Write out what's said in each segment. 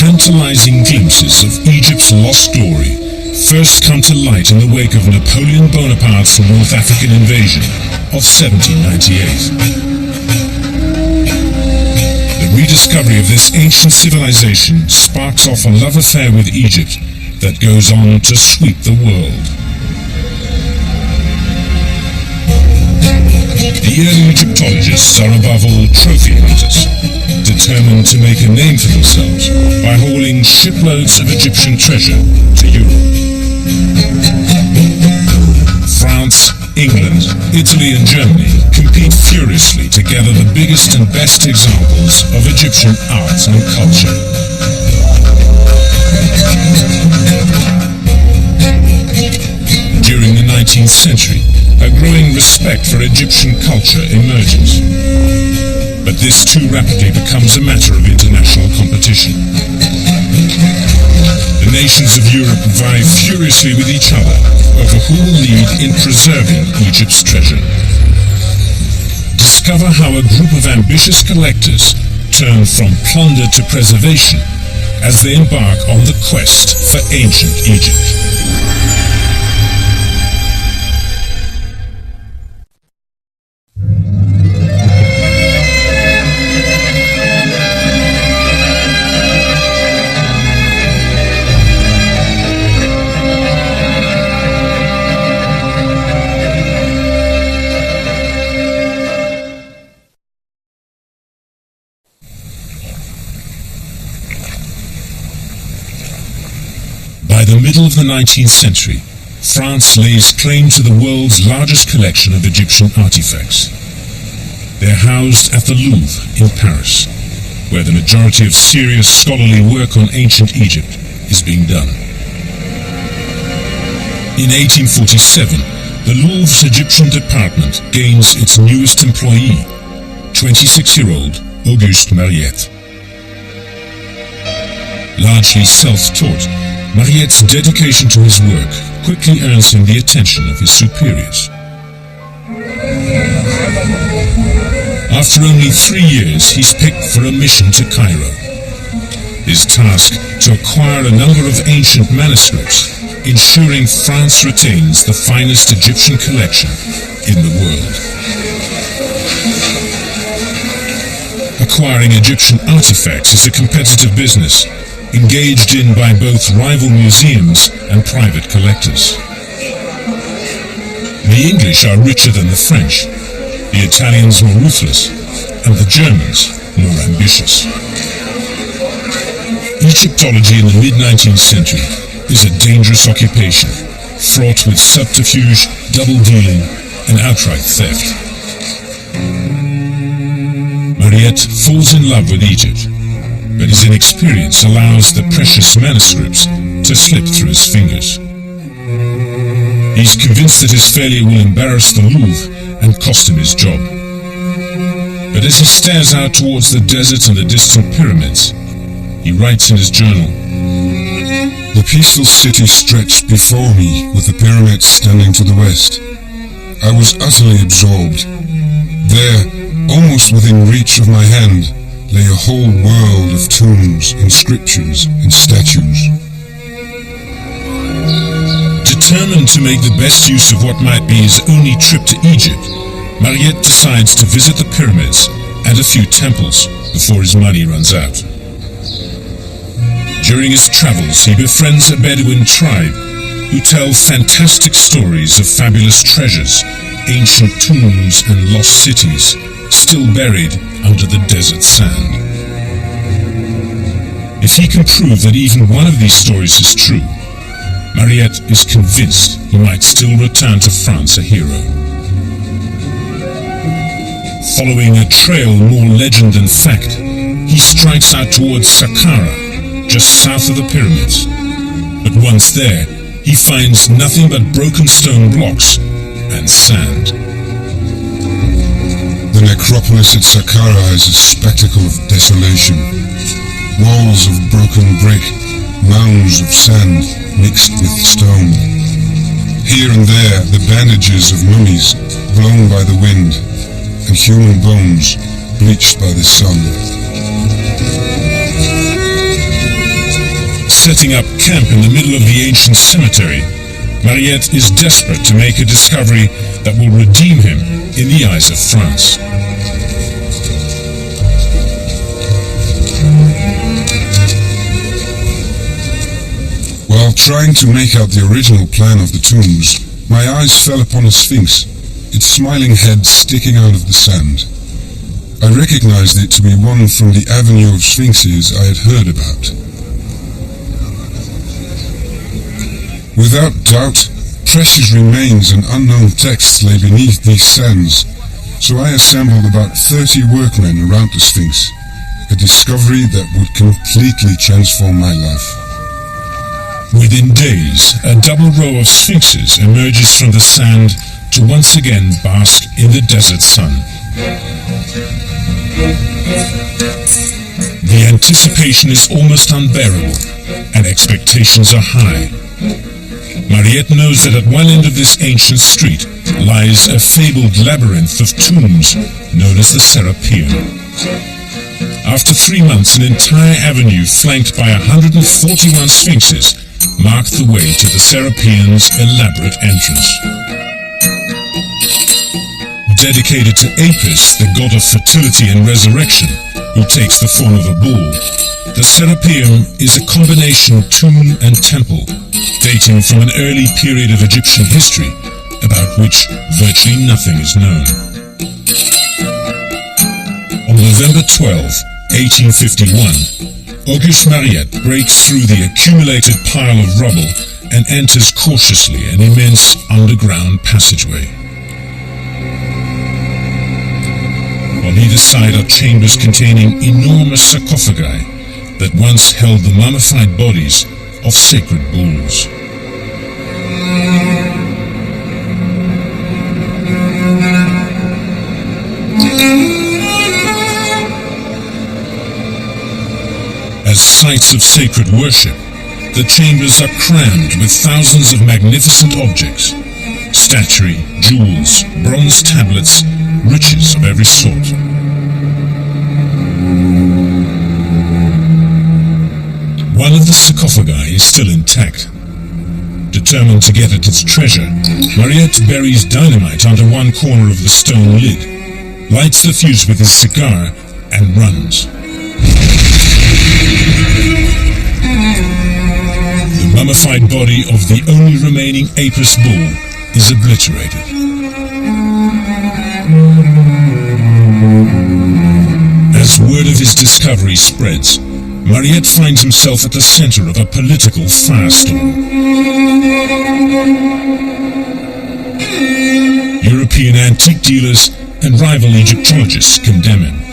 tantalizing glimpses of Egypt's lost glory first come to light in the wake of Napoleon Bonaparte's North African invasion of 1798. The rediscovery of this ancient civilization sparks off a love affair with Egypt that goes on to sweep the world. The early Egyptologists are above all trophy hunters, determined to make a name for themselves by hauling shiploads of Egyptian treasure to Europe. France, England, Italy and Germany compete furiously to gather the biggest and best examples of Egyptian art and culture. During the 19th century, a growing respect for Egyptian culture emerges. But this too rapidly becomes a matter of international competition. The nations of Europe vie furiously with each other over who will lead in preserving Egypt's treasure. Discover how a group of ambitious collectors turn from plunder to preservation as they embark on the quest for ancient Egypt. By the middle of the 19th century, France lays claim to the world's largest collection of Egyptian artifacts. They're housed at the Louvre in Paris, where the majority of serious scholarly work on ancient Egypt is being done. In 1847, the Louvre's Egyptian department gains its newest employee, 26-year-old Auguste Mariette. Largely self-taught, Mariette's dedication to his work quickly earns him the attention of his superiors. After only 3 years, he's picked for a mission to Cairo. His task, to acquire a number of ancient manuscripts, ensuring France retains the finest Egyptian collection in the world. Acquiring Egyptian artifacts is a competitive business, engaged in by both rival museums and private collectors. The English are richer than the French, the Italians more ruthless, and the Germans more ambitious. Egyptology in the mid-19th century is a dangerous occupation, fraught with subterfuge, double-dealing, and outright theft. Mariette falls in love with Egypt, but his inexperience allows the precious manuscripts to slip through his fingers. He's convinced that his failure will embarrass the Louvre and cost him his job. But as he stares out towards the desert and the distant pyramids, he writes in his journal, "The peaceful city stretched before me with the pyramids standing to the west. I was utterly absorbed. There, almost within reach of my hand, lay a whole world of tombs, inscriptions, and statues." Determined to make the best use of what might be his only trip to Egypt, Mariette decides to visit the pyramids and a few temples before his money runs out. During his travels, he befriends a Bedouin tribe who tell fantastic stories of fabulous treasures, ancient tombs, and lost cities still buried under the desert sand. If he can prove that even one of these stories is true, Mariette is convinced he might still return to France a hero. Following a trail more legend than fact, he strikes out towards Saqqara, just south of the pyramids. But once there, he finds nothing but broken stone blocks and sand. The necropolis at Saqqara is a spectacle of desolation. Walls of broken brick, mounds of sand mixed with stone. Here and there, the bandages of mummies blown by the wind, and human bones bleached by the sun. setting up camp in the middle of the ancient cemetery, Mariette is desperate to make a discovery that will redeem him in the eyes of France. While trying to make out the original plan of the tombs, my eyes fell upon a sphinx, its smiling head sticking out of the sand. I recognized it to be one from the avenue of sphinxes I had heard about. Without doubt, precious remains and unknown texts lay beneath these sands, so I assembled about 30 workmen around the sphinx, a discovery that would completely transform my life. Within days, a double row of sphinxes emerges from the sand to once again bask in the desert sun. The anticipation is almost unbearable, and expectations are high. Mariette knows that at one end of this ancient street lies a fabled labyrinth of tombs known as the Serapeum. After 3 months, an entire avenue flanked by 141 sphinxes marked the way to the Serapeum's elaborate entrance. Dedicated to Apis, the god of fertility and resurrection, who takes the form of a bull, the Serapeum is a combination tomb and temple, dating from an early period of Egyptian history, about which virtually nothing is known. On November 12, 1851, Auguste Mariette breaks through the accumulated pile of rubble and enters cautiously an immense underground passageway. On either side are chambers containing enormous sarcophagi that once held the mummified bodies of sacred bulls. As sites of sacred worship, the chambers are crammed with thousands of magnificent objects, statuary, jewels, bronze tablets, riches of every sort. One of the sarcophagi is still intact. Determined to get at its treasure, Mariette buries dynamite under one corner of the stone lid, lights the fuse with his cigar, and runs. The mummified body of the only remaining Apis bull is obliterated. As word of his discovery spreads, Mariette finds himself at the center of a political firestorm. European antique dealers and rival Egyptologists condemn him.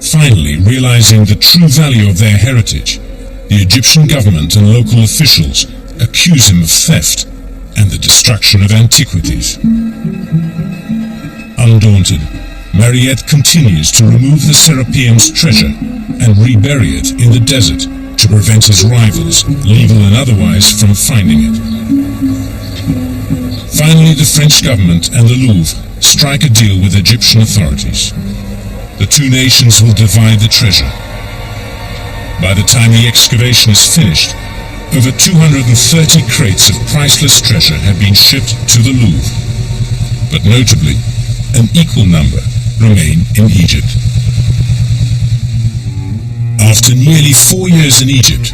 Finally, realizing the true value of their heritage, the Egyptian government and local officials accuse him of theft and the destruction of antiquities. Undaunted, Mariette continues to remove the Serapeum's treasure and rebury it in the desert to prevent his rivals, legal and otherwise, from finding it. Finally, the French government and the Louvre strike a deal with Egyptian authorities. The two nations will divide the treasure. By the time the excavation is finished, over 230 crates of priceless treasure have been shipped to the Louvre. But notably, an equal number remain in Egypt. After nearly 4 years in Egypt,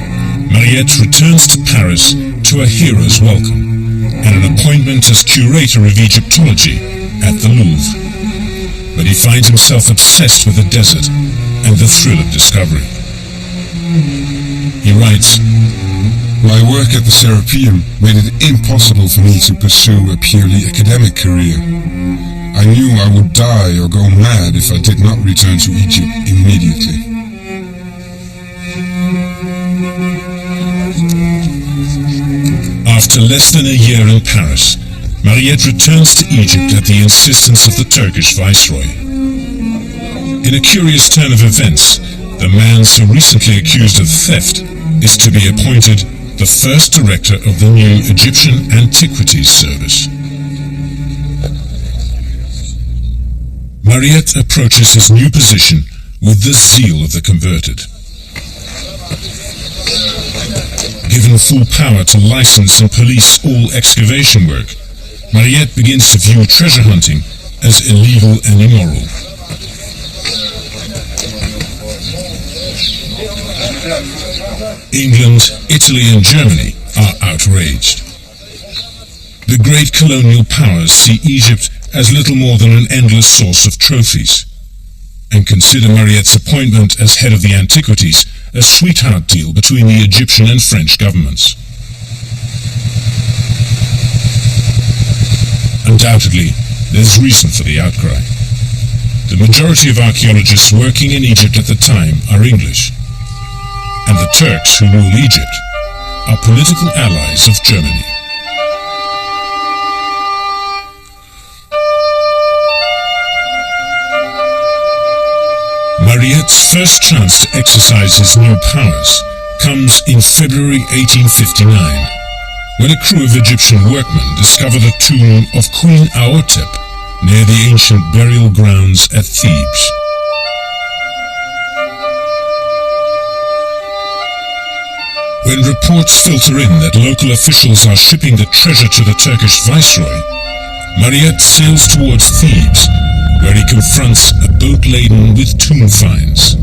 Mariette returns to Paris to a hero's welcome and an appointment as curator of Egyptology at the Louvre. But he finds himself obsessed with the desert and the thrill of discovery. He writes, "My work at the Serapeum made it impossible for me to pursue a purely academic career. I knew I would die or go mad if I did not return to Egypt immediately." After less than a year in Paris, Mariette returns to Egypt at the insistence of the Turkish viceroy. In a curious turn of events, the man so recently accused of theft is to be appointed the first director of the new Egyptian Antiquities Service. Mariette approaches his new position with the zeal of the converted. Given full power to license and police all excavation work, Mariette begins to view treasure hunting as illegal and immoral. England, Italy and Germany are outraged. The great colonial powers see Egypt as little more than an endless source of trophies, and consider Mariette's appointment as head of the Antiquities a sweetheart deal between the Egyptian and French governments. Undoubtedly, there's reason for the outcry. The majority of archaeologists working in Egypt at the time are English, and the Turks who rule Egypt are political allies of Germany. Mariette's first chance to exercise his new powers comes in February 1859, when a crew of Egyptian workmen discover the tomb of Queen Aotep near the ancient burial grounds at Thebes. When reports filter in that local officials are shipping the treasure to the Turkish viceroy, Mariette sails towards Thebes, where he confronts a boat laden with tomb finds.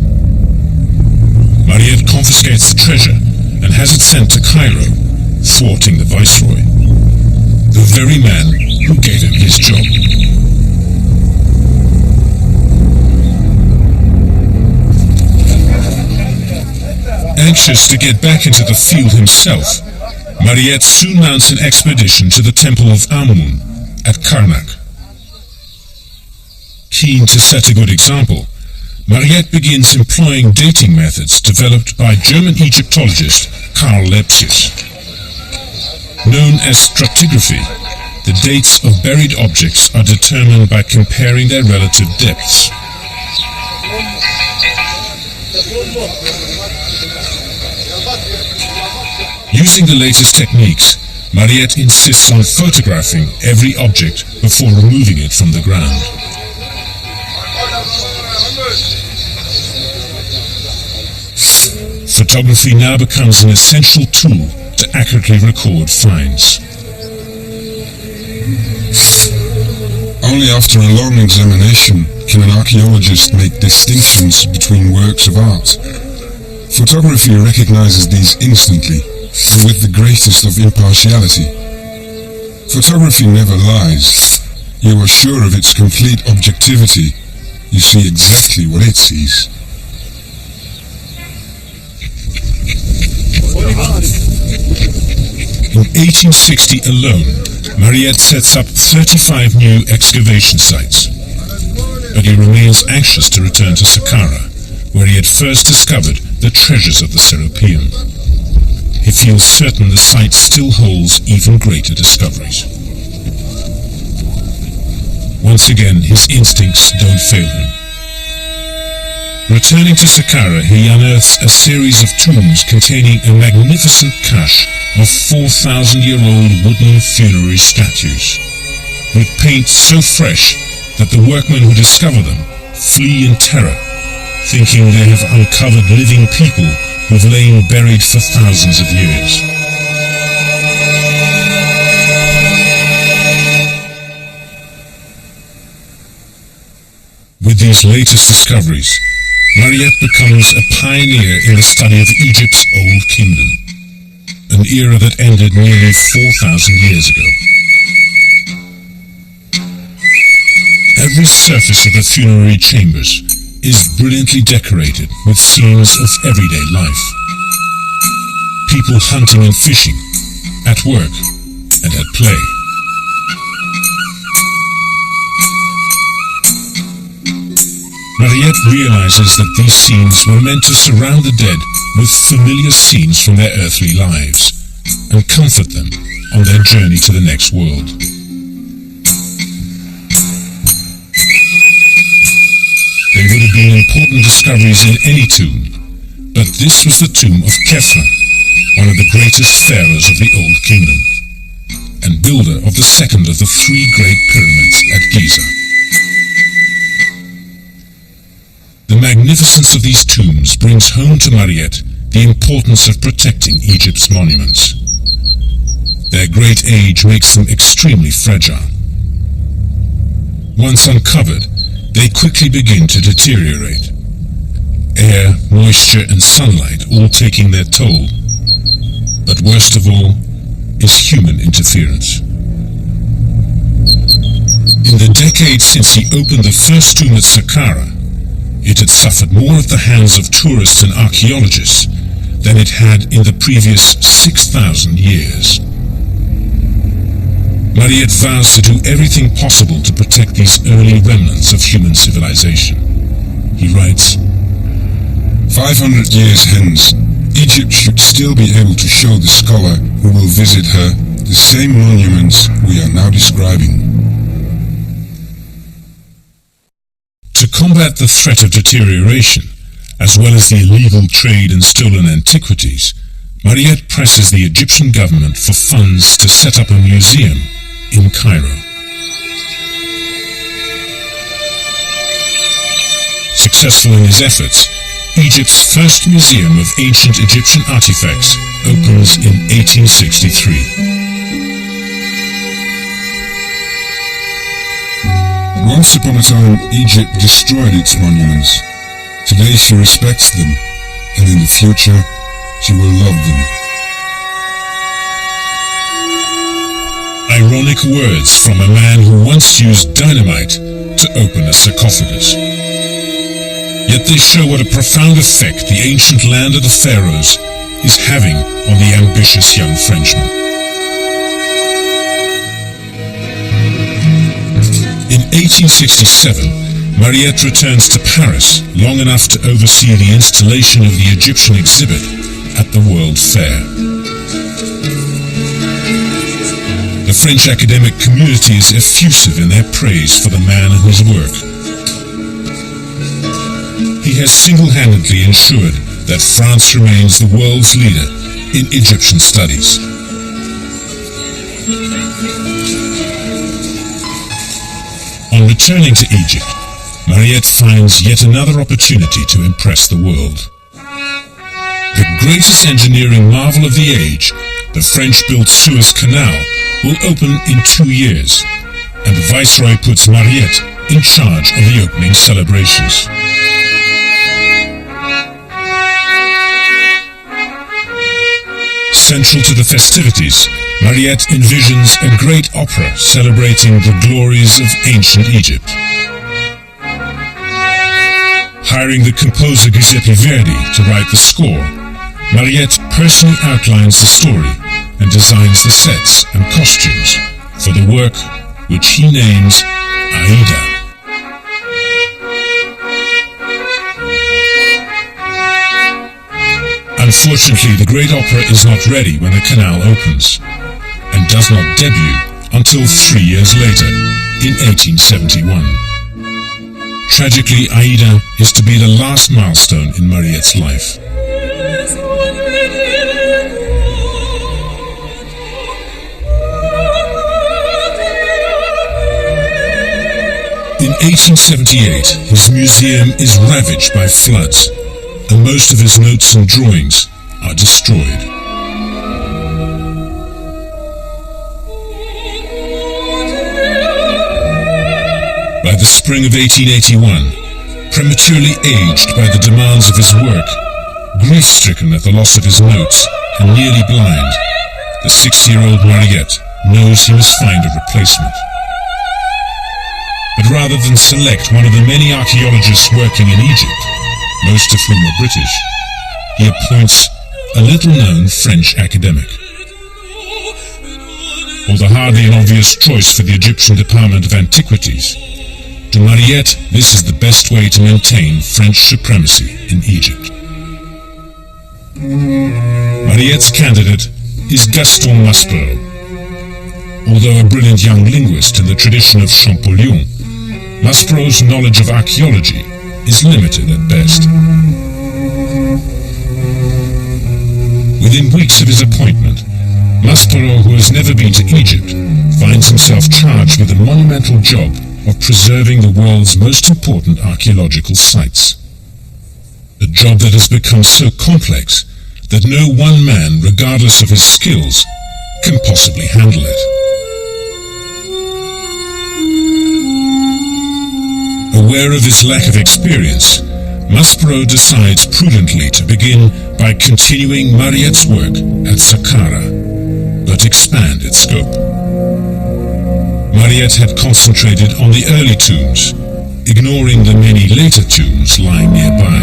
Mariette confiscates the treasure and has it sent to Cairo, thwarting the viceroy, the very man who gave him his job. Anxious to get back into the field himself, Mariette soon mounts an expedition to the temple of Amun at Karnak. Keen to set a good example, Mariette begins employing dating methods developed by German Egyptologist Karl Lepsius. Known as stratigraphy, the dates of buried objects are determined by comparing their relative depths. Using the latest techniques, Mariette insists on photographing every object before removing it from the ground. Photography now becomes an essential tool to accurately record finds. Only after a long examination can an archaeologist make distinctions between works of art. Photography recognizes these instantly and with the greatest of impartiality. Photography never lies. You are sure of its complete objectivity. You see exactly what it sees. In 1860 alone, Mariette sets up 35 new excavation sites, but he remains anxious to return to Saqqara, where he had first discovered the treasures of the Serapeum. He feels certain the site still holds even greater discoveries. Once again, his instincts don't fail him. Returning to Saqqara, he unearths a series of tombs containing a magnificent cache of 4,000-year-old wooden funerary statues, with paint so fresh that the workmen who discover them flee in terror, thinking they have uncovered living people who've lain buried for thousands of years. With these latest discoveries, Mariette becomes a pioneer in the study of Egypt's Old Kingdom, an era that ended nearly 4,000 years ago. Every surface of the funerary chambers is brilliantly decorated with scenes of everyday life. People hunting and fishing, at work and at play. Mariette realizes that these scenes were meant to surround the dead with familiar scenes from their earthly lives and comfort them on their journey to the next world. They would have been important discoveries in any tomb, but this was the tomb of Khephren, one of the greatest pharaohs of the Old Kingdom, and builder of the second of the three great pyramids at Giza. The magnificence of these tombs brings home to Mariette the importance of protecting Egypt's monuments. Their great age makes them extremely fragile. Once uncovered, they quickly begin to deteriorate. Air, moisture, and sunlight all taking their toll. But worst of all is human interference. In the decades since he opened the first tomb at Saqqara, it had suffered more at the hands of tourists and archaeologists than it had in the previous 6,000 years. Mariette vows to do everything possible to protect these early remnants of human civilization. He writes, 500 years hence, Egypt should still be able to show the scholar who will visit her the same monuments we are now describing. To combat the threat of deterioration, as well as the illegal trade in stolen antiquities, Mariette presses the Egyptian government for funds to set up a museum in Cairo. Successful in his efforts, Egypt's first museum of ancient Egyptian artifacts opens in 1863. Once upon a time, Egypt destroyed its monuments. Today she respects them, and in the future, she will love them. Ironic words from a man who once used dynamite to open a sarcophagus. Yet they show what a profound effect the ancient land of the pharaohs is having on the ambitious young Frenchman. In 1867, Mariette returns to Paris long enough to oversee the installation of the Egyptian exhibit at the World Fair. The French academic community is effusive in their praise for the man and his work. He has single-handedly ensured that France remains the world's leader in Egyptian studies. On returning to Egypt, Mariette finds yet another opportunity to impress the world. The greatest engineering marvel of the age, the French-built Suez Canal, will open in 2 years, and the Viceroy puts Mariette in charge of the opening celebrations. Central to the festivities, Mariette envisions a great opera celebrating the glories of ancient Egypt. Hiring the composer Giuseppe Verdi to write the score, Mariette personally outlines the story and designs the sets and costumes for the work which he names Aida. Unfortunately, the great opera is not ready when the canal opens, and does not debut until 3 years later, in 1871. Tragically, Aida is to be the last milestone in Mariette's life. In 1878, his museum is ravaged by floods, and most of his notes and drawings are destroyed. By the spring of 1881, prematurely aged by the demands of his work, grief-stricken at the loss of his notes, and nearly blind, the 60-year-old Mariette knows he must find a replacement. But rather than select one of the many archaeologists working in Egypt, most of whom are British, he appoints a little-known French academic. Although hardly an obvious choice for the Egyptian Department of Antiquities, to Mariette this is the best way to maintain French supremacy in Egypt. Mariette's candidate is Gaston Maspero. Although a brilliant young linguist in the tradition of Champollion, Maspero's knowledge of archaeology is limited at best. Within weeks of his appointment, Maspero, who has never been to Egypt, finds himself charged with the monumental job of preserving the world's most important archaeological sites. a job that has become so complex that no one man, regardless of his skills, can possibly handle it. Aware of his lack of experience, Maspero decides prudently to begin by continuing Mariette's work at Saqqara, but expand its scope. Mariette had concentrated on the early tombs, ignoring the many later tombs lying nearby.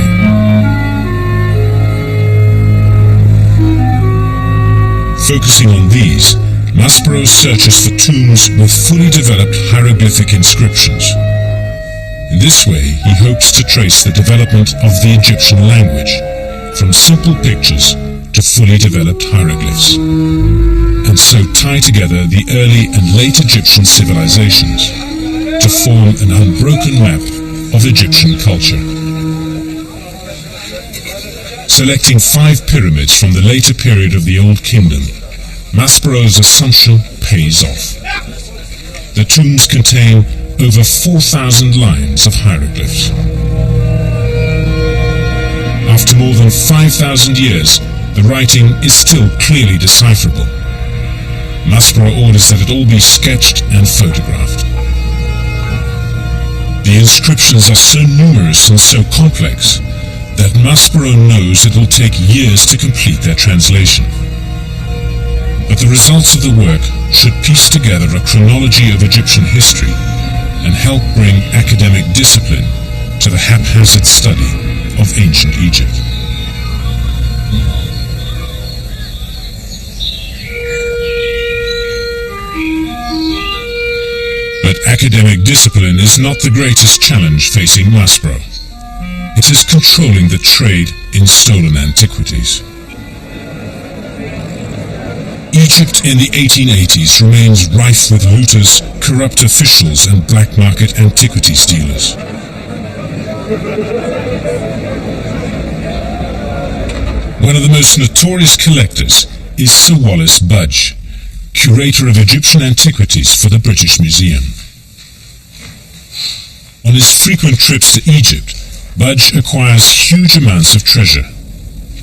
Focusing on these, Maspero searches for tombs with fully developed hieroglyphic inscriptions. In this way, he hopes to trace the development of the Egyptian language, from simple pictures to fully developed hieroglyphs, and so tie together the early and late Egyptian civilizations to form an unbroken map of Egyptian culture. Selecting 5 pyramids from the later period of the Old Kingdom, Maspero's assumption pays off. The tombs contain over 4,000 lines of hieroglyphs. After more than 5,000 years, the writing is still clearly decipherable. Maspero orders that it all be sketched and photographed. The inscriptions are so numerous and so complex that Maspero knows it will take years to complete their translation. But the results of the work should piece together a chronology of Egyptian history and help bring academic discipline to the haphazard study of ancient Egypt. But academic discipline is not the greatest challenge facing Maspero. It is controlling the trade in stolen antiquities. Egypt in the 1880s remains rife with looters, corrupt officials and black market antiquities dealers. One of the most notorious collectors is Sir Wallace Budge, curator of Egyptian antiquities for the British Museum. On his frequent trips to Egypt, Budge acquires huge amounts of treasure,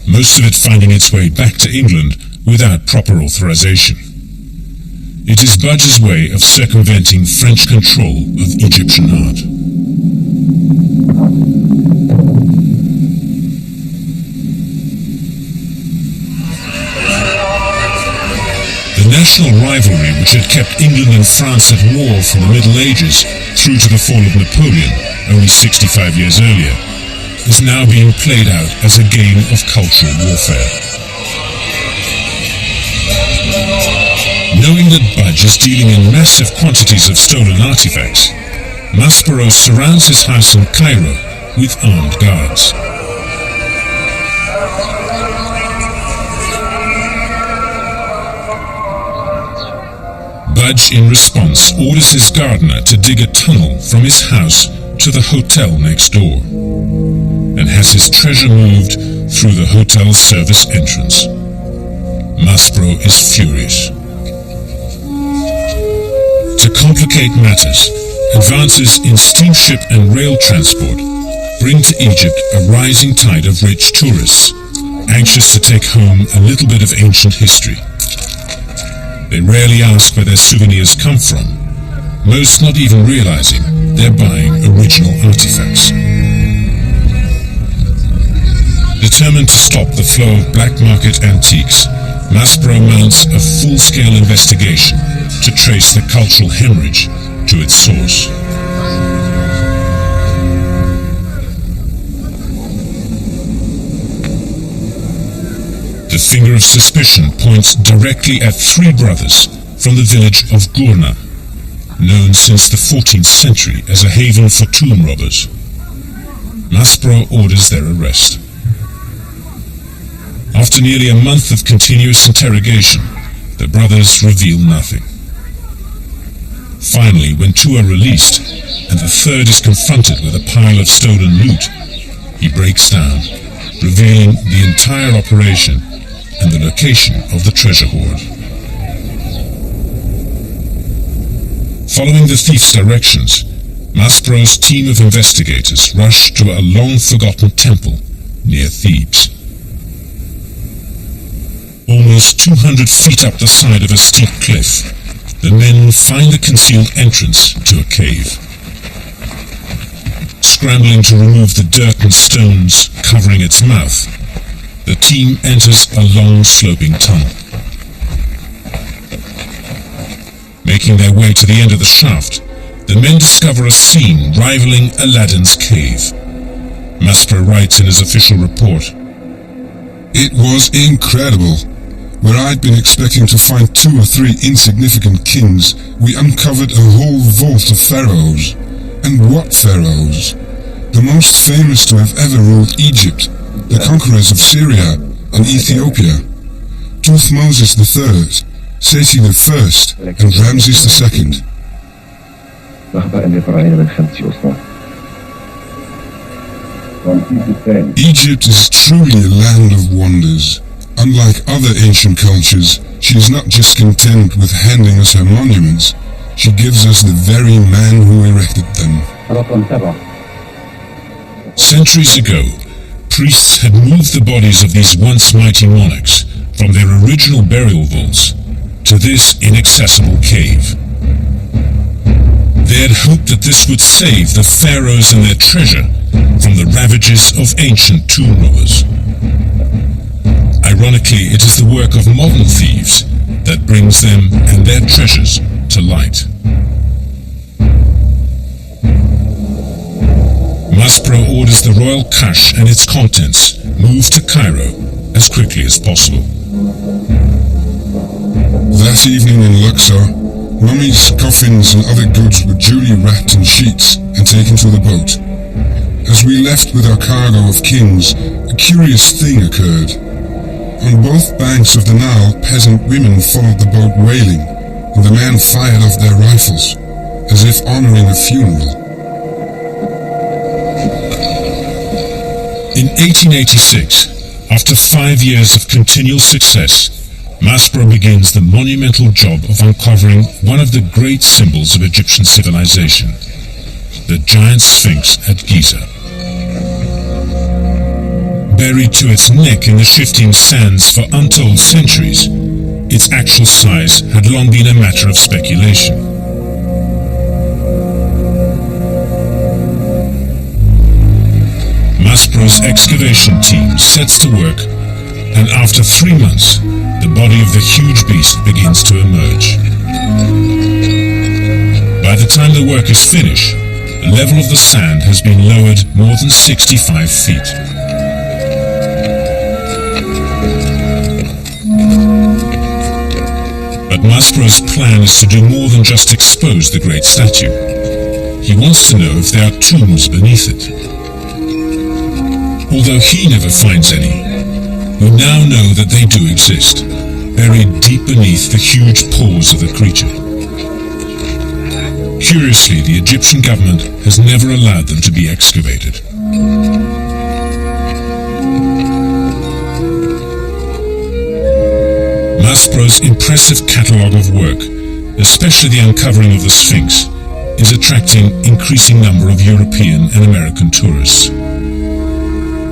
most of it finding its way back to England without proper authorization. It is Budge's way of circumventing French control of Egyptian art. The national rivalry which had kept England and France at war from the Middle Ages through to the fall of Napoleon only 65 years earlier is now being played out as a game of cultural warfare. Knowing that Budge is dealing in massive quantities of stolen artifacts, Maspero surrounds his house in Cairo with armed guards. Budge, in response, orders his gardener to dig a tunnel from his house to the hotel next door, and has his treasure moved through the hotel's service entrance. Maspero is furious. To complicate matters, advances in steamship and rail transport bring to Egypt a rising tide of rich tourists, anxious to take home a little bit of ancient history. They rarely ask where their souvenirs come from, most not even realizing they're buying original artifacts. Determined to stop the flow of black market antiques, Maspero mounts a full-scale investigation to trace the cultural hemorrhage to its source. The finger of suspicion points directly at 3 brothers from the village of Gourna, known since the 14th century as a haven for tomb robbers. Maspero orders their arrest. After nearly a month of continuous interrogation, the brothers reveal nothing. Finally, when 2 are released, and the 3rd is confronted with a pile of stolen loot, he breaks down, revealing the entire operation and the location of the treasure hoard. Following the thief's directions, Maspero's team of investigators rush to a long-forgotten temple near Thebes. Almost 200 feet up the side of a steep cliff, the men find a concealed entrance to a cave. Scrambling to remove the dirt and stones covering its mouth, the team enters a long sloping tunnel. Making their way to the end of the shaft, the men discover a scene rivaling Aladdin's cave. Maspero writes in his official report, "It was incredible. Where I'd been expecting to find 2 or 3 insignificant kings, we uncovered a whole vault of pharaohs. And what pharaohs? The most famous to have ever ruled Egypt, the conquerors of Syria and Ethiopia. Thutmose III, Seti I, and Ramses II. Egypt is truly a land of wonders. Unlike other ancient cultures, she is not just content with handing us her monuments, she gives us the very man who erected them." Centuries ago, priests had moved the bodies of these once mighty monarchs from their original burial vaults to this inaccessible cave. They had hoped that this would save the pharaohs and their treasure from the ravages of ancient tomb robbers. Ironically, it is the work of modern thieves that brings them and their treasures to light. Maspero orders the royal cache and its contents moved to Cairo as quickly as possible. That evening in Luxor, mummies, coffins and other goods were duly wrapped in sheets and taken to the boat. As we left with our cargo of kings, a curious thing occurred. On both banks of the Nile, peasant women followed the boat wailing, and the men fired off their rifles, as if honoring a funeral. In 1886, after 5 years of continual success, Maspero begins the monumental job of uncovering one of the great symbols of Egyptian civilization, the giant Sphinx at Giza. Buried to its neck in the shifting sands for untold centuries, its actual size had long been a matter of speculation. Maspero's excavation team sets to work, and after 3 months, the body of the huge beast begins to emerge. By the time the work is finished, the level of the sand has been lowered more than 65 feet. But Maspero's plan is to do more than just expose the great statue. He wants to know if there are tombs beneath it. Although he never finds any, we now know that they do exist, buried deep beneath the huge paws of the creature. Curiously, the Egyptian government has never allowed them to be excavated. Maspero's impressive catalogue of work, especially the uncovering of the Sphinx, is attracting an increasing number of European and American tourists.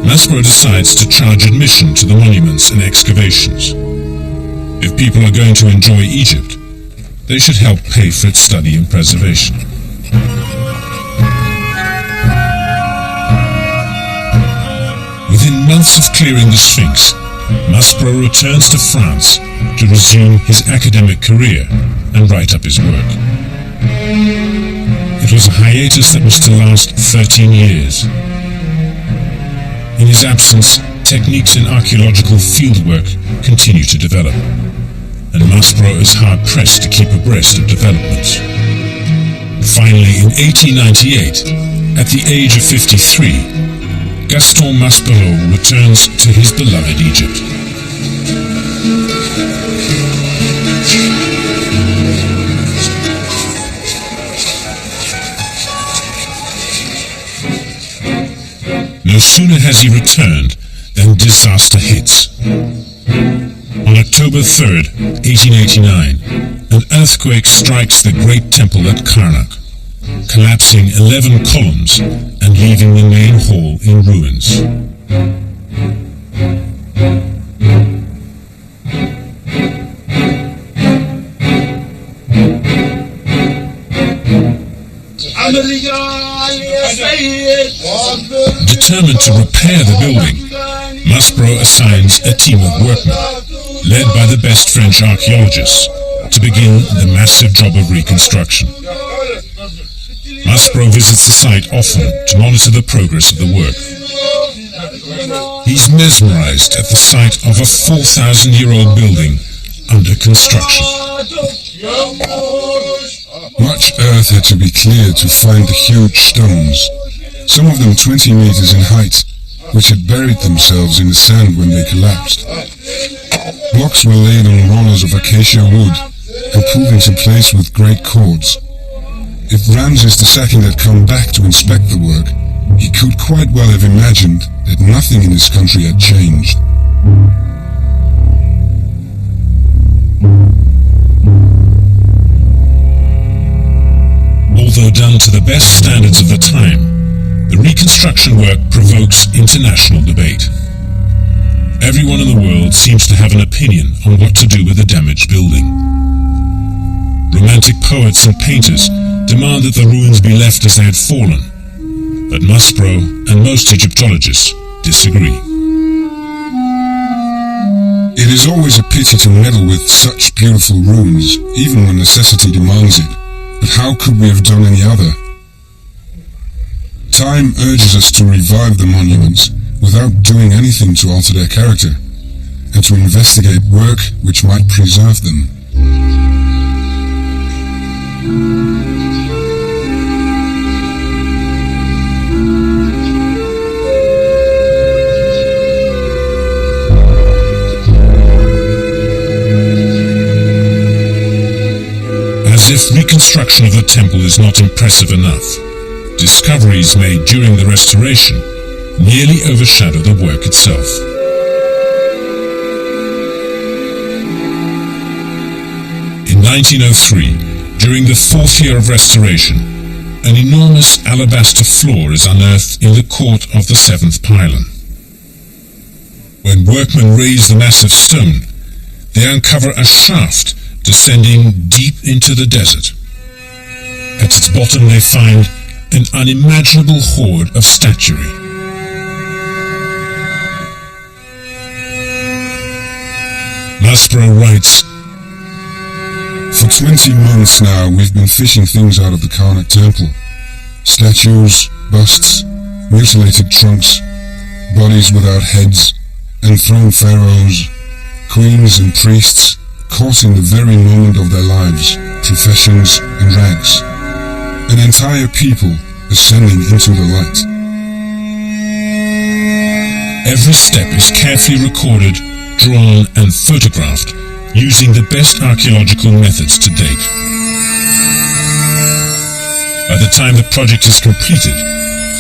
Maspero decides to charge admission to the monuments and excavations. If people are going to enjoy Egypt, they should help pay for its study and preservation. Within months of clearing the Sphinx, Maspero returns to France to resume his academic career and write up his work. It was a hiatus that was to last 13 years. In his absence, techniques in archaeological fieldwork continue to develop, and Maspero is hard-pressed to keep abreast of developments. Finally, in 1898, at the age of 53, Gaston Maspero returns to his beloved Egypt. No sooner has he returned than disaster hits. On October 3rd, 1889, an earthquake strikes the great temple at Karnak, collapsing 11 columns and leaving the main hall in ruins. Determined to repair the building, Maspero assigns a team of workmen, led by the best French archaeologists, to begin the massive job of reconstruction. Maspero visits the site often to monitor the progress of the work. He's mesmerized at the sight of a 4,000-year-old building under construction. Much earth had to be cleared to find the huge stones, some of them 20 meters in height, which had buried themselves in the sand when they collapsed. Blocks were laid on rollers of acacia wood and pulled into place with great cords. If Ramses II had come back to inspect the work, he could quite well have imagined that nothing in his country had changed. Although done to the best standards of the time, the reconstruction work provokes international debate. Everyone in the world seems to have an opinion on what to do with the damaged building. Romantic poets and painters demand that the ruins be left as they had fallen, but Maspero and most Egyptologists disagree. It is always a pity to meddle with such beautiful ruins, even when necessity demands it, but how could we have done any other? Time urges us to revive the monuments without doing anything to alter their character, and to investigate work which might preserve them. As if reconstruction of the temple is not impressive enough, discoveries made during the restoration nearly overshadow the work itself. In 1903, during the 4th year of restoration, an enormous alabaster floor is unearthed in the court of the 7th pylon. When workmen raise the massive stone, they uncover a shaft descending deep into the desert. At its bottom they find an unimaginable hoard of statuary. Maspero writes, "For 20 months now we've been fishing things out of the Karnak temple. Statues, busts, mutilated trunks, bodies without heads, enthroned pharaohs, queens and priests, caught in the very moment of their lives, professions and ranks. An entire people ascending into the light." Every step is carefully recorded, drawn and photographed using the best archaeological methods to date. By the time the project is completed,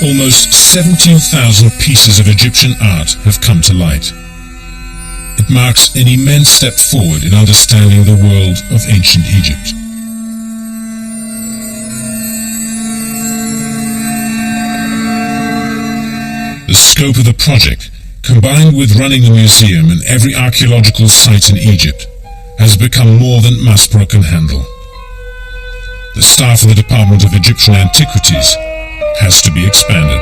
almost 17,000 pieces of Egyptian art have come to light. It marks an immense step forward in understanding the world of ancient Egypt. The scope of the project, combined with running the museum and every archaeological site in Egypt, has become more than Maspero can handle. The staff of the Department of Egyptian Antiquities has to be expanded.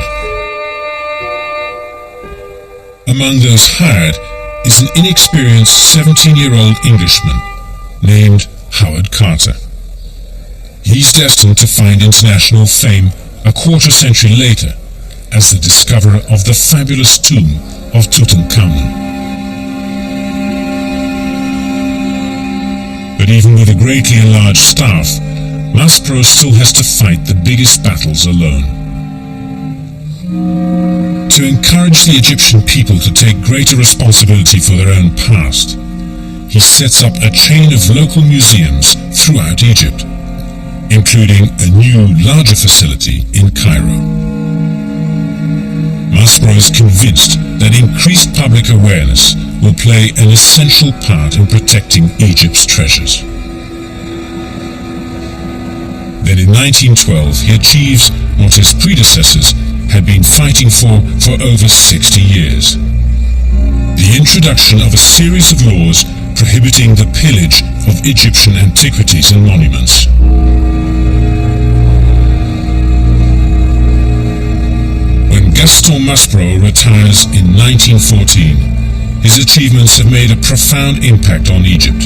Among those hired is an inexperienced 17-year-old Englishman named Howard Carter. He's destined to find international fame a quarter century later as the discoverer of the fabulous tomb of Tutankhamun. But even with a greatly enlarged staff, Maspero still has to fight the biggest battles alone. To encourage the Egyptian people to take greater responsibility for their own past, he sets up a chain of local museums throughout Egypt, including a new, larger facility in Cairo. Maspero is convinced that increased public awareness will play an essential part in protecting Egypt's treasures. Then in 1912 he achieves what his predecessors had been fighting for over 60 years. The introduction of a series of laws prohibiting the pillage of Egyptian antiquities and monuments. Gaston Maspero retires in 1914, his achievements have made a profound impact on Egypt.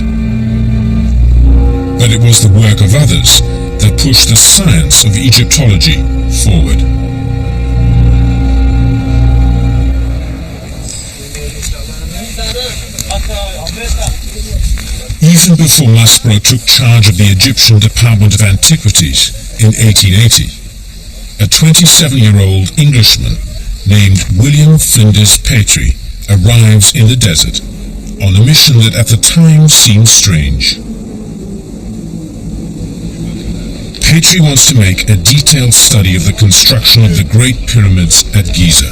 But it was the work of others that pushed the science of Egyptology forward. Even before Maspero took charge of the Egyptian Department of Antiquities in 1880, a 27-year-old Englishman named William Flinders Petrie arrives in the desert on a mission that at the time seemed strange. Petrie wants to make a detailed study of the construction of the Great Pyramids at Giza.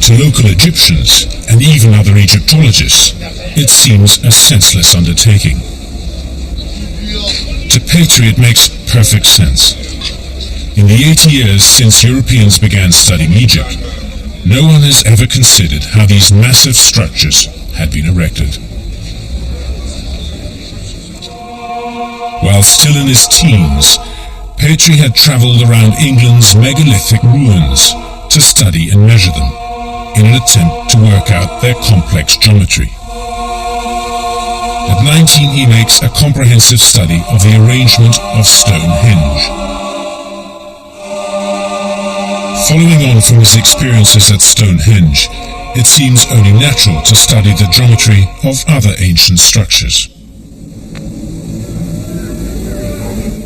To local Egyptians, and even other Egyptologists, it seems a senseless undertaking. To Petrie it makes perfect sense. In the 80 years since Europeans began studying Egypt, no one has ever considered how these massive structures had been erected. While still in his teens, Petrie had travelled around England's megalithic ruins to study and measure them, in an attempt to work out their complex geometry. At 19, he makes a comprehensive study of the arrangement of Stonehenge. Following on from his experiences at Stonehenge, it seems only natural to study the geometry of other ancient structures.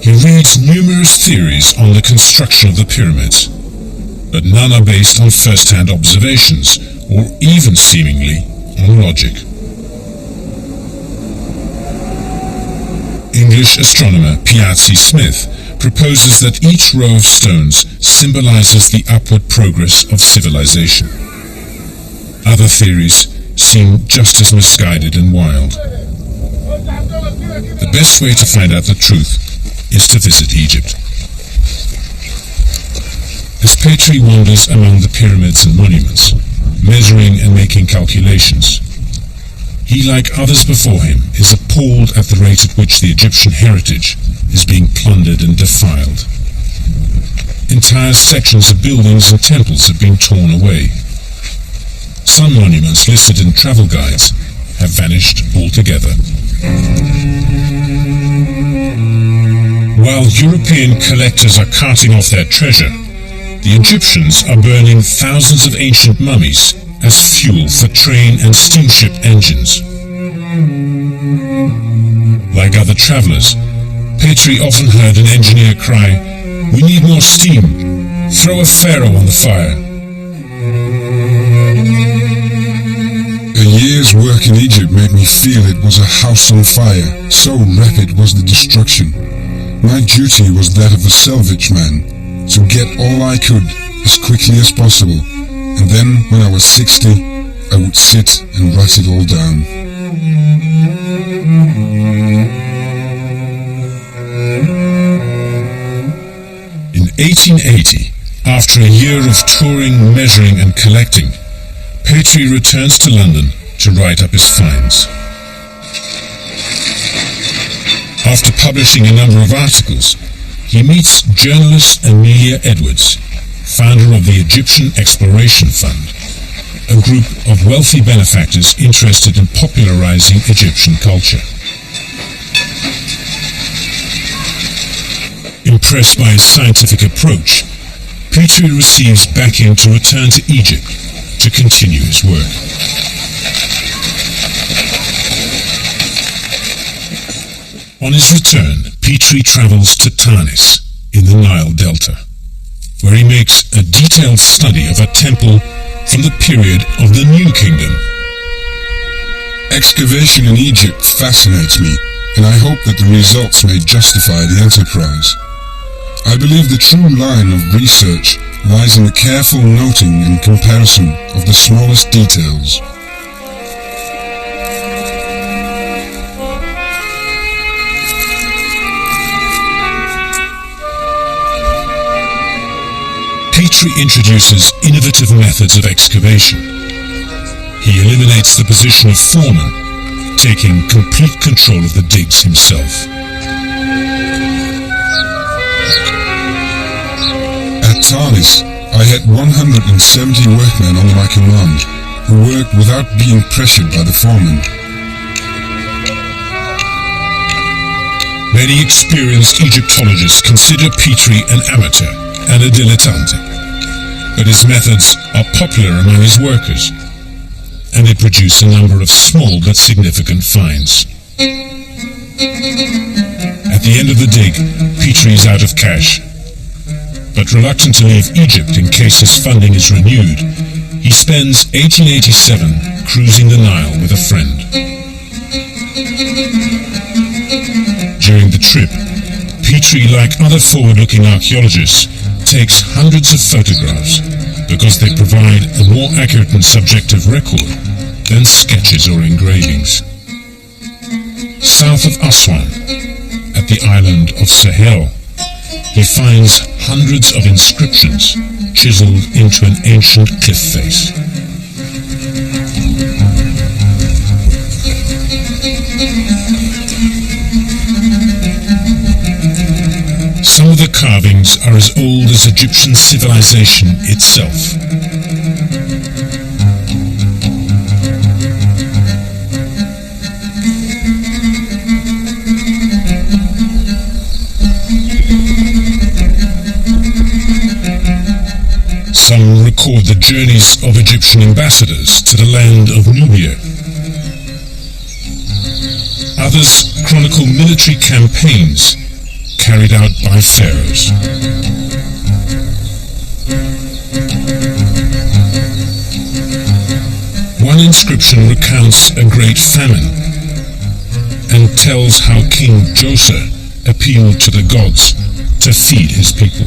He reads numerous theories on the construction of the pyramids, but none are based on first-hand observations, or even seemingly on logic. English astronomer Piazzi Smith proposes that each row of stones symbolizes the upward progress of civilization. Other theories seem just as misguided and wild. The best way to find out the truth is to visit Egypt. As Petrie wanders among the pyramids and monuments, measuring and making calculations, he, like others before him, is appalled at the rate at which the Egyptian heritage is being plundered and defiled. Entire sections of buildings and temples have been torn away. Some monuments listed in travel guides have vanished altogether. While European collectors are carting off their treasure, the Egyptians are burning thousands of ancient mummies as fuel for train and steamship engines. Like other travelers, Petrie often heard an engineer cry, "We need more steam. Throw a pharaoh on the fire." A year's work in Egypt made me feel it was a house on fire, so rapid was the destruction. My duty was that of a salvage man, to get all I could as quickly as possible, and then when I was 60, I would sit and write it all down. In 1880, after a year of touring, measuring and collecting, Petrie returns to London to write up his finds. After publishing a number of articles, he meets journalist Amelia Edwards, founder of the Egyptian Exploration Fund, a group of wealthy benefactors interested in popularizing Egyptian culture. Impressed by his scientific approach, Petrie receives backing to return to Egypt to continue his work. On his return, Petrie travels to Tanis in the Nile Delta, where he makes a detailed study of a temple from the period of the New Kingdom. Excavation in Egypt fascinates me, and I hope that the results may justify the enterprise. I believe the true line of research lies in the careful noting and comparison of the smallest details. Petrie introduces innovative methods of excavation. He eliminates the position of foreman, taking complete control of the digs himself. TARDIS, I had 170 workmen under my command, who worked without being pressured by the foreman. Many experienced Egyptologists consider Petrie an amateur and a dilettante, but his methods are popular among his workers, and they produce a number of small but significant finds. At the end of the dig, Petrie is out of cash, but reluctant to leave Egypt in case his funding is renewed, he spends 1887 cruising the Nile with a friend. During the trip, Petrie, like other forward-looking archaeologists, takes hundreds of photographs because they provide a more accurate and subjective record than sketches or engravings. South of Aswan, at the island of Sahel, he finds hundreds of inscriptions chiseled into an ancient cliff face. Some of the carvings are as old as Egyptian civilization itself. Some record the journeys of Egyptian ambassadors to the land of Nubia. Others chronicle military campaigns carried out by pharaohs. One inscription recounts a great famine and tells how King Djoser appealed to the gods to feed his people.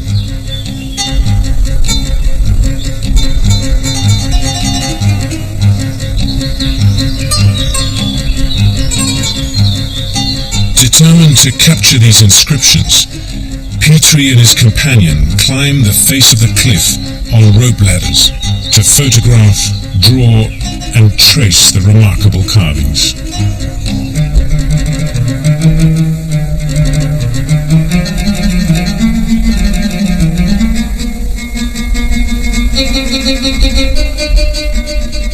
Determined to capture these inscriptions, Petrie and his companion climb the face of the cliff on rope ladders to photograph, draw, and trace the remarkable carvings.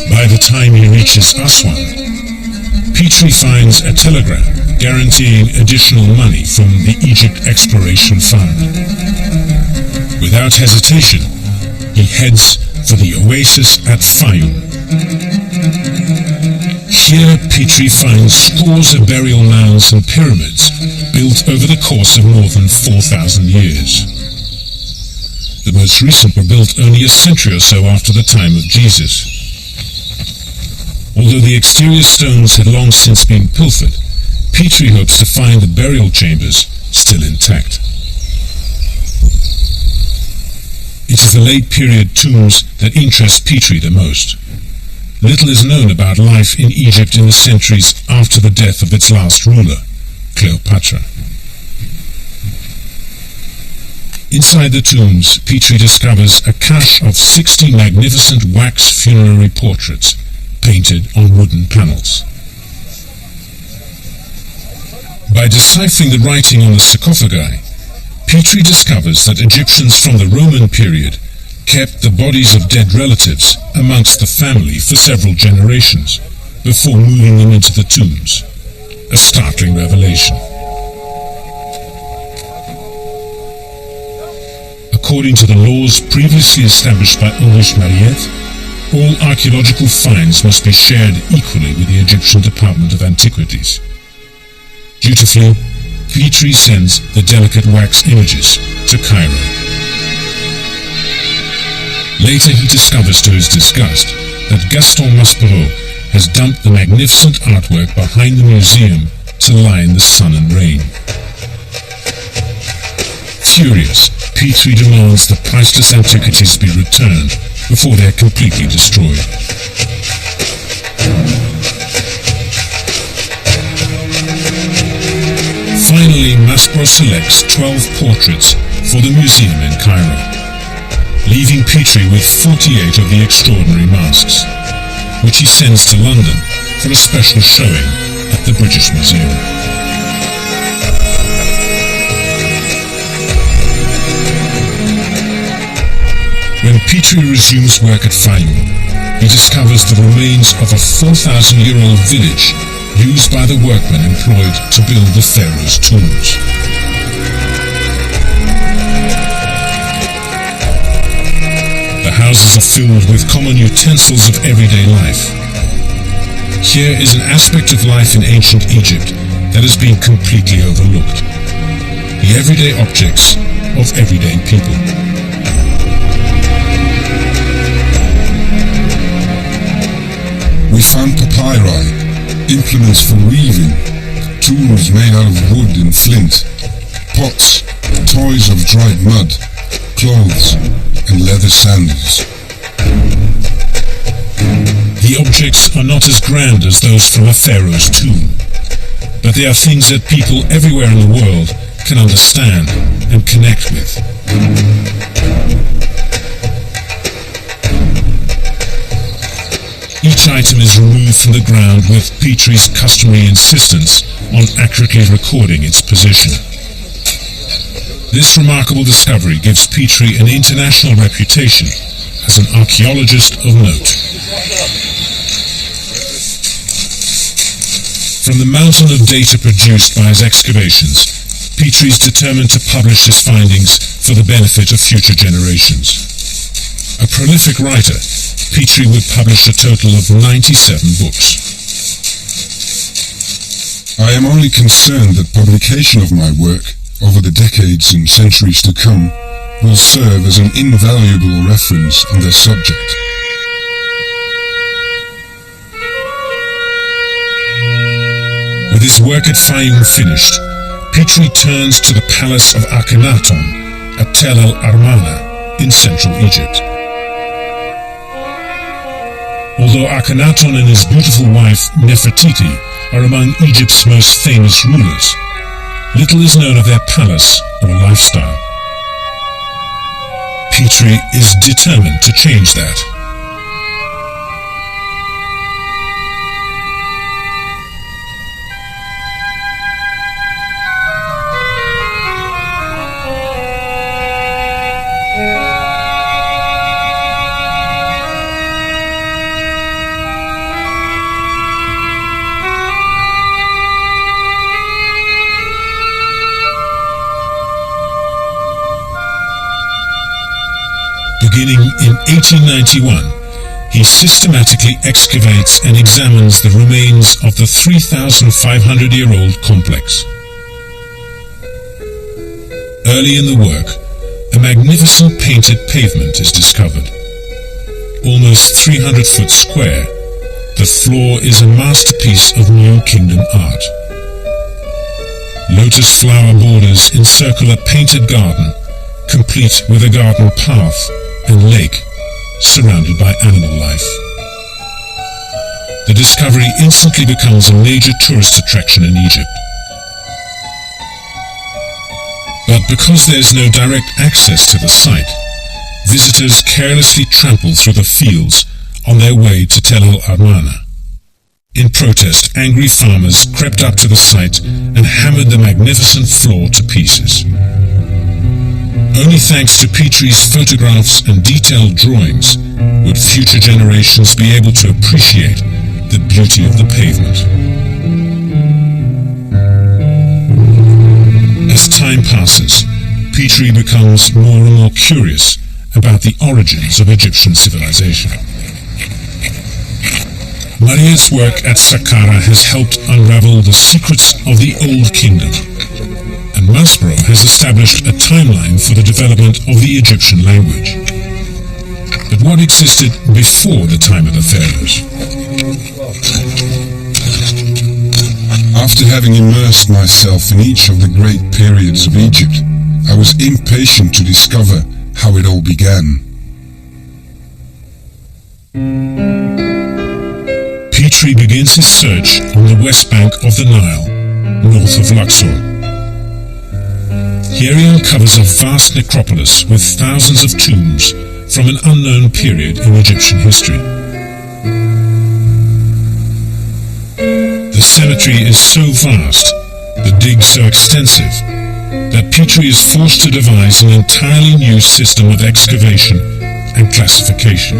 By the time he reaches Aswan, Petrie finds a telegram guaranteeing additional money from the Egypt Exploration Fund. Without hesitation, he heads for the oasis at Fayum. Here, Petrie finds scores of burial mounds and pyramids built over the course of more than 4,000 years. The most recent were built only a century or so after the time of Jesus. Although the exterior stones had long since been pilfered, Petrie hopes to find the burial chambers still intact. It is the late period tombs that interest Petrie the most. Little is known about life in Egypt in the centuries after the death of its last ruler, Cleopatra. Inside the tombs, Petrie discovers a cache of 60 magnificent wax funerary portraits painted on wooden panels. By deciphering the writing on the sarcophagi, Petrie discovers that Egyptians from the Roman period kept the bodies of dead relatives amongst the family for several generations before moving them into the tombs. A startling revelation. According to the laws previously established by Ulrich Mariette, all archaeological finds must be shared equally with the Egyptian Department of Antiquities. Dutifully, Petrie sends the delicate wax images to Cairo. Later he discovers to his disgust that Gaston Maspero has dumped the magnificent artwork behind the museum to lie in the sun and rain. Furious, Petrie demands the priceless antiquities be returned before they are completely destroyed. Finally, Maspero selects 12 portraits for the museum in Cairo, leaving Petrie with 48 of the extraordinary masks, which he sends to London for a special showing at the British Museum. Petrie resumes work at Fayum. He discovers the remains of a 4,000-year-old village used by the workmen employed to build the pharaoh's tombs. The houses are filled with common utensils of everyday life. Here is an aspect of life in ancient Egypt that has been completely overlooked: the everyday objects of everyday people. We found papyri, implements for weaving, tools made out of wood and flint, pots, toys of dried mud, clothes, and leather sandals. The objects are not as grand as those from a pharaoh's tomb, but they are things that people everywhere in the world can understand and connect with. Each item is removed from the ground with Petrie's customary insistence on accurately recording its position. This remarkable discovery gives Petrie an international reputation as an archaeologist of note. From the mountain of data produced by his excavations, Petrie is determined to publish his findings for the benefit of future generations. A prolific writer, Petrie would publish a total of 97 books. I am only concerned that publication of my work over the decades and centuries to come will serve as an invaluable reference on their subject. With his work at Fayum finished, Petrie turns to the palace of Akhenaton at Tel el-Armana in central Egypt. Although Akhenaton and his beautiful wife Nefertiti are among Egypt's most famous rulers, little is known of their palace or lifestyle. Petrie is determined to change that. Beginning in 1891, he systematically excavates and examines the remains of the 3,500-year-old complex. Early in the work, a magnificent painted pavement is discovered. Almost 300 foot square, the floor is a masterpiece of New Kingdom art. Lotus flower borders encircle a painted garden, complete with a garden path and lake surrounded by animal life. The discovery instantly becomes a major tourist attraction in Egypt. But because there is no direct access to the site, visitors carelessly trample through the fields on their way to Tel el-Armana. In protest, angry farmers crept up to the site and hammered the magnificent floor to pieces. Only thanks to Petrie's photographs and detailed drawings would future generations be able to appreciate the beauty of the pavement. As time passes, Petrie becomes more and more curious about the origins of Egyptian civilization. Mariette's work at Saqqara has helped unravel the secrets of the Old Kingdom, and Masbro has established a timeline for the development of the Egyptian language. But what existed before the time of the pharaohs? After having immersed myself in each of the great periods of Egypt, I was impatient to discover how it all began. Petrie begins his search on the west bank of the Nile, north of Luxor. Here he uncovers a vast necropolis with thousands of tombs from an unknown period in Egyptian history. The cemetery is so vast, the digs so extensive, that Petrie is forced to devise an entirely new system of excavation and classification.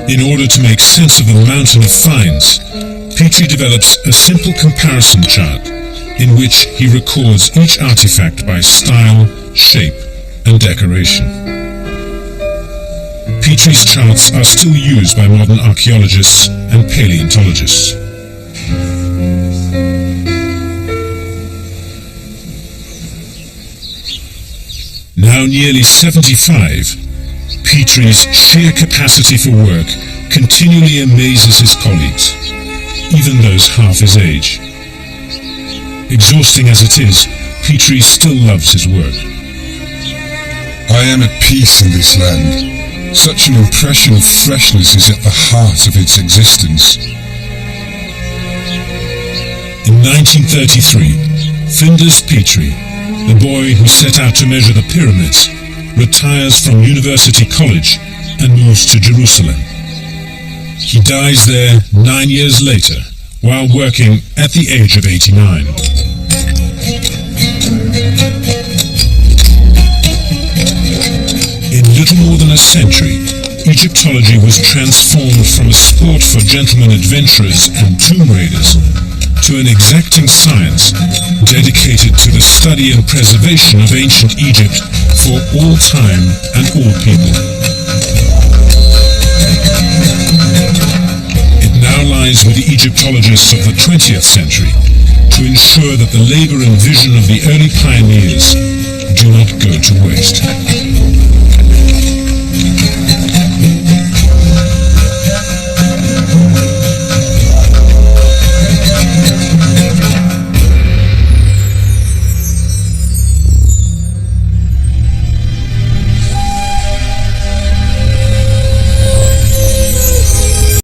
In order to make sense of the mountain of finds, Petrie develops a simple comparison chart in which he records each artifact by style, shape, and decoration. Petrie's charts are still used by modern archaeologists and paleontologists. Now nearly 75, Petrie's sheer capacity for work continually amazes his colleagues, even those half his age. Exhausting as it is, Petrie still loves his work. I am at peace in this land. Such an impression of freshness is at the heart of its existence. In 1933, Flinders Petrie, the boy who set out to measure the pyramids, retires from University College and moves to Jerusalem. He dies there 9 years later, while working at the age of 89. In little more than a century, Egyptology was transformed from a sport for gentlemen adventurers and tomb raiders to an exacting science dedicated to the study and preservation of ancient Egypt for all time and all people. It now lies with the Egyptologists of the 20th century to ensure that the labor and vision of the early pioneers do not go to waste.